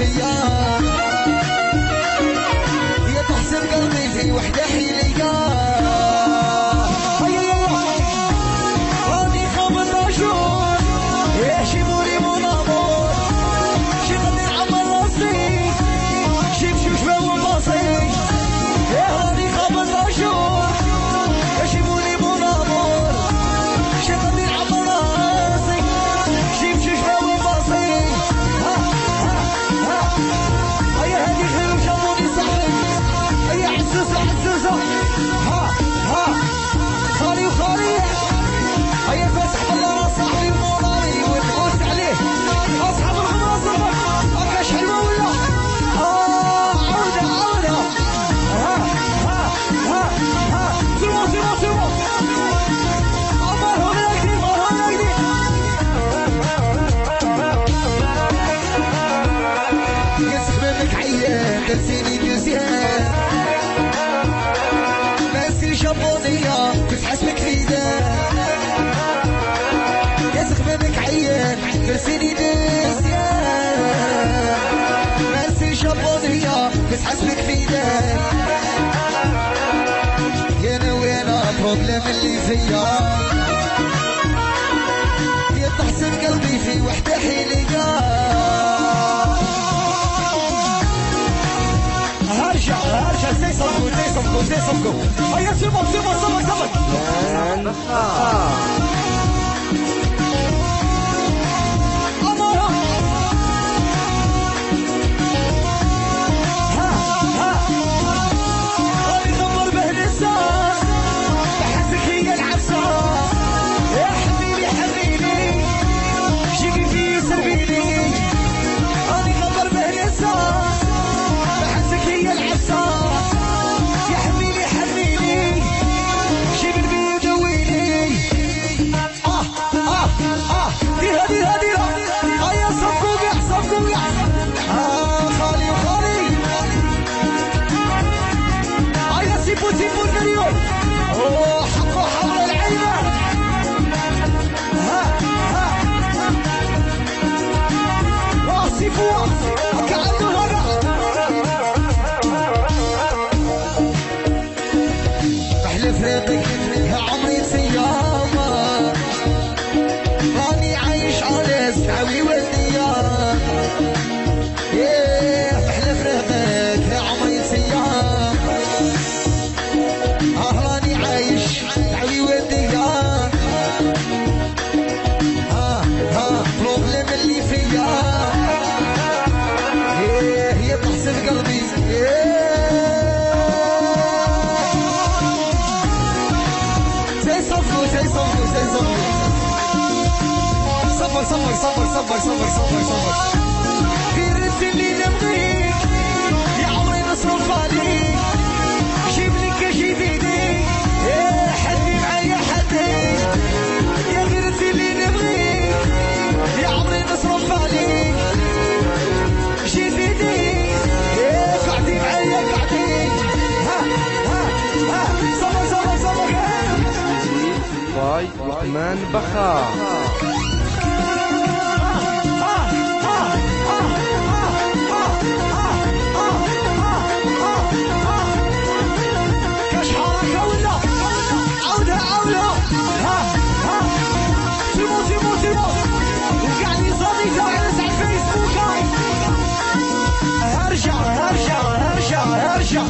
فيا يا تحسب قلبي في وحدة حيلية راني خابط اشوف يحشموني من امور شي غادي نعمر راسي شي بشوش باب البسيط راني خابط اشوف يحشموني من امور شي غادي نعمر راسي شي بشوش باب البسيط هيا هادي خير وشاموني صاحبي هيا عزوزة عزوزة خالي وخالي هيا فاتح بالله صاحبي ومولاي ونبوس عليه اصحاب الخماس هكاش حلوة ولا عودة سيبو مرهون نقدي يسك منك عيان درسيني مزيان ناسي شابونية كنت حاسبك فيدان يسك منك عيان درسيني مزيان ناسي شابونية كنت حاسبك فيدان يانا وينا البروبليم اللي فيا يا تحسب قلبي في وحدة حيلية هرجع زي صفقو هيا سيبو صبك غادي نضر بهنساس بحسك هي العفساس يا حبيبي جيبي في سبيلي غادي نضر بهنساس بحسك هي العفساس يا حبيبي جيبي البيض ويلي ديها هيا صفقوا خالي وخالي هيا سيبو الكريون حقه حول العيبة سيبو كأنه بحلف ريقك يا عمري سيامة راني عايش على سعوي والديار بحلف ريقك يا عمري سيامة راني عايش سعوي والديار بروبليم اللي فيا هي تحسب قلبي زي صفو صبر غير انت اللي نبغيك يا عمري نصرف عليك جيب لك جديدي حدي معايا حدي يا غير انت اللي نبغيك يا عمري نصرف عليك جديدي قعدي معايا قعدي صبر باي عثمان بخا سيبو وقاعد يصلي جالس على الفيسبوك هرجع